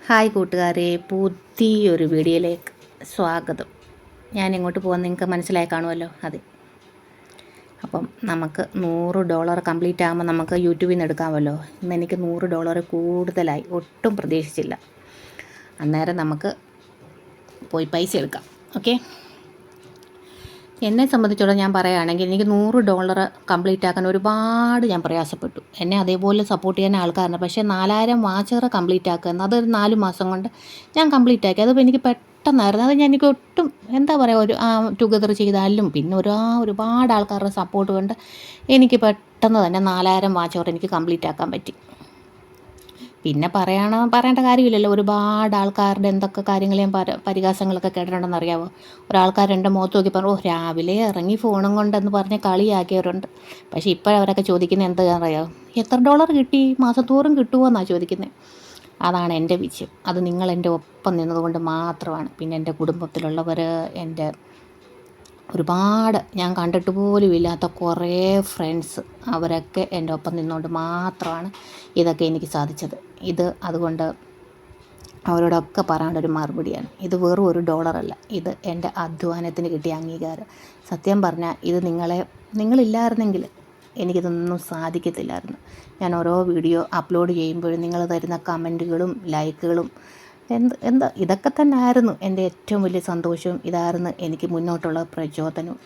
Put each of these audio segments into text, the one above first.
Hi കൂട്ടുകാരെ, പുതിയൊരു വീഡിയോയിലേക്ക് സ്വാഗതം. ഞാൻ എങ്ങോട്ട് പോകുന്നത് നിങ്ങൾക്ക് മനസ്സിലായി കാണുമല്ലോ. അതെ, അപ്പം നമുക്ക് $100 കംപ്ലീറ്റ് ആകുമ്പോൾ നമുക്ക് യൂട്യൂബിൽ നിന്ന് എടുക്കാമല്ലോ. ഇന്ന് എനിക്ക് $100 കൂടുതലായി, ഒട്ടും പ്രതീക്ഷിച്ചില്ല. അന്നേരം നമുക്ക് പോയി പൈസ എടുക്കാം. ഓക്കെ, എന്നെ സംബന്ധിച്ചോളം ഞാൻ പറയുകയാണെങ്കിൽ എനിക്ക് $100 കംപ്ലീറ്റ് ആക്കാൻ ഒരുപാട് ഞാൻ പ്രയാസപ്പെട്ടു. എന്നെ അതേപോലെ സപ്പോർട്ട് ചെയ്യാൻ ആൾക്കാരുണ്ട്. പക്ഷേ 4000 വാച്ചർ കംപ്ലീറ്റ് ആക്കുക അതൊരു 4 മാസം കൊണ്ട് ഞാൻ കംപ്ലീറ്റ് ആക്കി. അതിപ്പോൾ എനിക്ക് പെട്ടെന്നായിരുന്നു. അത് എനിക്ക് ഒട്ടും എന്താ പറയുക, ഒരു ടുഗദർ ചെയ്താലും പിന്നെ ഒരുപാട് ആൾക്കാരുടെ സപ്പോർട്ട് കൊണ്ട് എനിക്ക് പെട്ടെന്ന് തന്നെ 4000 വാച്ചർ എനിക്ക് കംപ്ലീറ്റ് ആക്കാൻ പറ്റി. പിന്നെ പറയേണ്ട കാര്യമില്ലല്ലോ, ഒരുപാട് ആൾക്കാരുടെ എന്തൊക്കെ കാര്യങ്ങൾ ഞാൻ പരിഹാസങ്ങളൊക്കെ കേട്ടിട്ടുണ്ടെന്ന് അറിയാമോ. ഒരാൾക്കാർ എൻ്റെ മുഖത്ത് നോക്കി പറഞ്ഞു, രാവിലെ ഇറങ്ങി ഫോണും കൊണ്ടെന്ന് പറഞ്ഞ് കളിയാക്കിയവരുണ്ട്. പക്ഷേ ഇപ്പോഴവരൊക്കെ ചോദിക്കുന്നത് എന്താണെന്നറിയാമോ, എത്ര ഡോളർ കിട്ടി, മാസം തോറും കിട്ടുമോ എന്നാണ് ചോദിക്കുന്നത്. അതാണ് എൻ്റെ വിജയം. അത് നിങ്ങൾ എൻ്റെ ഒപ്പം നിന്നതുകൊണ്ട് മാത്രമാണ്. പിന്നെ എൻ്റെ കുടുംബത്തിലുള്ളവർ, എൻ്റെ ഒരുപാട് ഞാൻ കണ്ടിട്ട് പോലും ഇല്ലാത്ത കുറേ ഫ്രണ്ട്സ്, അവരൊക്കെ എൻ്റെ ഒപ്പം നിന്നുകൊണ്ട് മാത്രമാണ് ഇതൊക്കെ എനിക്ക് സാധിച്ചത്. അതുകൊണ്ട് അവരോടൊക്കെ പറയാനൊരു മറുപടിയാണ്, ഇത് വെറും $1 ഇത് എൻ്റെ അധ്വാനത്തിന് കിട്ടിയ അംഗീകാരം. സത്യം പറഞ്ഞാൽ ഇത് നിങ്ങളില്ലായിരുന്നെങ്കിൽ എനിക്കിതൊന്നും സാധിക്കത്തില്ലായിരുന്നു. ഞാൻ ഓരോ വീഡിയോ അപ്ലോഡ് ചെയ്യുമ്പോഴും നിങ്ങൾ തരുന്ന കമൻറ്റുകളും ലൈക്കുകളും ഇതൊക്കെ തന്നെ ആയിരുന്നു എൻ്റെ ഏറ്റവും വലിയ സന്തോഷവും. ഇതായിരുന്നു എനിക്ക് മുന്നോട്ടുള്ള പ്രചോദനവും.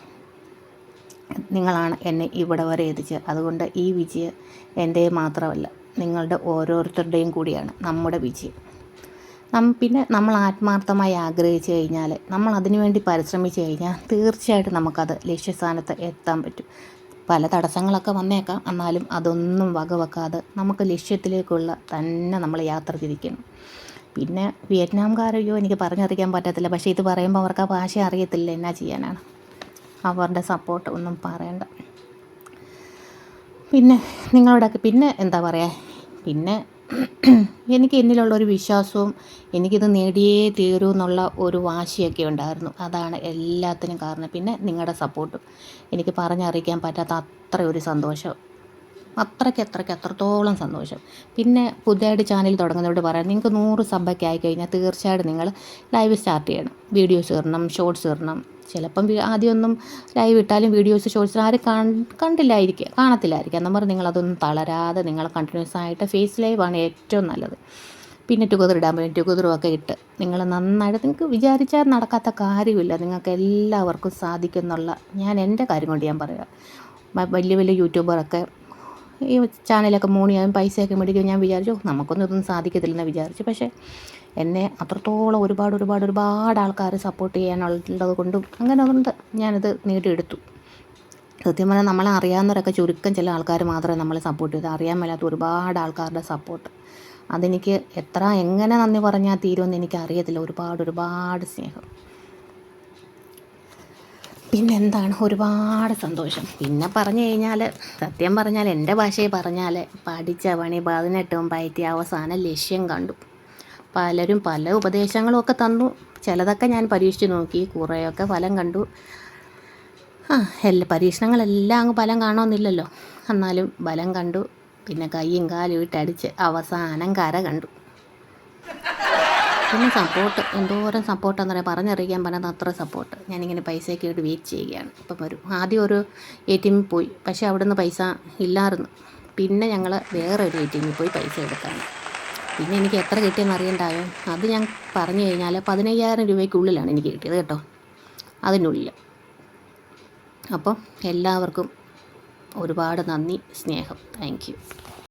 നിങ്ങളാണ് എന്നെ ഇവിടെ വരെ എത്തിച്ചത്. അതുകൊണ്ട് ഈ വിജയം എൻ്റെ മാത്രമല്ല, നിങ്ങളുടെ ഓരോരുത്തരുടെയും കൂടിയാണ് നമ്മുടെ വിജയം. പിന്നെ നമ്മൾ ആത്മാർത്ഥമായി ആഗ്രഹിച്ചു കഴിഞ്ഞാൽ, നമ്മൾ അതിനുവേണ്ടി പരിശ്രമിച്ചു കഴിഞ്ഞാൽ തീർച്ചയായിട്ടും നമുക്കത് ലക്ഷ്യസ്ഥാനത്ത് എത്താൻ പറ്റും. പല തടസ്സങ്ങളൊക്കെ വന്നേക്കാം, എന്നാലും അതൊന്നും വകവെക്കാതെ നമുക്ക് ലക്ഷ്യത്തിലേക്കുള്ള തന്നെ നമ്മൾ യാത്ര തിരിക്കണം. പിന്നെ വിയറ്റ്നാംകാരോ എനിക്ക് പറഞ്ഞറിയിക്കാൻ പറ്റത്തില്ല. പക്ഷേ ഇത് പറയുമ്പോൾ അവർക്ക് ആ ഭാഷ അറിയത്തില്ല, എന്നാ ചെയ്യാനാണ്. അവരുടെ സപ്പോർട്ട് ഒന്നും പറയണ്ട. പിന്നെ നിങ്ങളോടൊക്കെ പിന്നെ എന്താ പറയുക, പിന്നെ എനിക്ക് എന്നിലുള്ളൊരു വിശ്വാസവും എനിക്കിത് നേടിയേ തീരൂ എന്നുള്ള ഒരു വാശിയൊക്കെ ഉണ്ടായിരുന്നു. അതാണ് എല്ലാത്തിനും കാരണം. പിന്നെ നിങ്ങളുടെ സപ്പോർട്ടും എനിക്ക് പറഞ്ഞറിയിക്കാൻ പറ്റാത്ത അത്ര ഒരു സന്തോഷം, അത്രത്തോളം സന്തോഷം. പിന്നെ പുതിയതായിട്ട് ചാനൽ തുടങ്ങുന്നവരോട് പറയാം, നിങ്ങൾക്ക് 100 സബ്ബൊക്കെ ആയിക്കഴിഞ്ഞാൽ തീർച്ചയായിട്ടും നിങ്ങൾ ലൈവ് സ്റ്റാർട്ട് ചെയ്യണം. വീഡിയോസ് ഇടണം, ഷോർട്സ് ഇടണം. ചിലപ്പം ആദ്യമൊന്നും ലൈവ് ഇട്ടാലും വീഡിയോസ് ഷോർട്സ് ആരും കാണത്തില്ലായിരിക്കും. എന്ന് പറഞ്ഞ് നിങ്ങളതൊന്നും തളരാതെ നിങ്ങൾ കണ്ടിന്യൂസ് ആയിട്ട് ഫേസ് ലൈവാണ് ഏറ്റവും നല്ലത്. പിന്നെ ടുഗദർ ഇടാൻ പറ്റും, ടുഗദറും ഒക്കെ ഇട്ട് നിങ്ങൾ നന്നായിട്ട്, നിങ്ങൾക്ക് വിചാരിച്ചാൽ നടക്കാത്ത കാര്യമില്ല, നിങ്ങൾക്ക് എല്ലാവർക്കും സാധിക്കും എന്നുള്ള ഞാൻ എൻ്റെ കാര്യം കൊണ്ട് ഞാൻ പറയുക. വലിയ യൂട്യൂബറൊക്കെ ഈ ചാനലൊക്കെ മൂണിയായും പൈസയൊക്കെ മേടിക്കും. ഞാൻ വിചാരിച്ചു നമുക്കൊന്നും ഇതൊന്നും സാധിക്കത്തില്ലെന്ന് വിചാരിച്ചു. പക്ഷേ എന്നെ അത്രത്തോളം ഒരുപാട് ആൾക്കാർ സപ്പോർട്ട് ചെയ്യാനുള്ളത് കൊണ്ടും അങ്ങനെ അതുകൊണ്ട് ഞാനിത് നേടിയെടുത്തു. സത്യം പറഞ്ഞാൽ നമ്മളെ അറിയാവുന്നവരൊക്കെ ചുരുക്കം ചില ആൾക്കാർ മാത്രമേ നമ്മളെ സപ്പോർട്ട് ചെയ്തു. അറിയാൻ മേലാത്ത ഒരുപാട് ആൾക്കാരുടെ സപ്പോർട്ട്, അതെനിക്ക് എങ്ങനെ നന്ദി പറഞ്ഞാൽ തീരുമെന്ന് എനിക്ക് അറിയത്തില്ല. ഒരുപാട് സ്നേഹം. പിന്നെന്താണ്, ഒരുപാട് സന്തോഷം. പിന്നെ പറഞ്ഞു കഴിഞ്ഞാൽ, സത്യം പറഞ്ഞാൽ എൻ്റെ ഭാഷയിൽ പറഞ്ഞാൽ, പഠിച്ച പണി 18 പയറ്റി അവസാനം ലക്ഷ്യം കണ്ടു. പലരും പല ഉപദേശങ്ങളും ഒക്കെ തന്നു. ചിലതൊക്കെ ഞാൻ പരീക്ഷിച്ച് നോക്കി, കുറേയൊക്കെ ഫലം കണ്ടു. പരീക്ഷണങ്ങളെല്ലാം അങ്ങ് ഫലം കാണുമെന്നില്ലല്ലോ, എന്നാലും ഫലം കണ്ടു. പിന്നെ കൈയും കാലും ഇട്ടടിച്ച് അവസാനം കര കണ്ടു. പിന്നെ സപ്പോർട്ട്, എന്തോരം സപ്പോർട്ടാന്ന് പറയാം, പറഞ്ഞറിയിക്കാൻ പറ്റാത്ത അത്ര സപ്പോർട്ട്. ഞാനിങ്ങനെ പൈസയൊക്കെ ആയിട്ട് വെയിറ്റ് ചെയ്യുകയാണ്. ഇപ്പം വരും. ആദ്യം ഒരു ATM പോയി, പക്ഷേ അവിടുന്ന് പൈസ ഇല്ലായിരുന്നു. പിന്നെ ഞങ്ങൾ വേറൊരു ATM പോയി പൈസ എടുത്താണ്. പിന്നെ എനിക്ക് എത്ര കിട്ടിയെന്ന് അറിയണ്ടായോ, അത് ഞാൻ പറഞ്ഞു കഴിഞ്ഞാൽ 15,000 രൂപയ്ക്കുള്ളിലാണ് എനിക്ക് കിട്ടിയത് കേട്ടോ, അതിനുള്ളിൽ. അപ്പം എല്ലാവർക്കും ഒരുപാട് നന്ദി, സ്നേഹം. Thank you.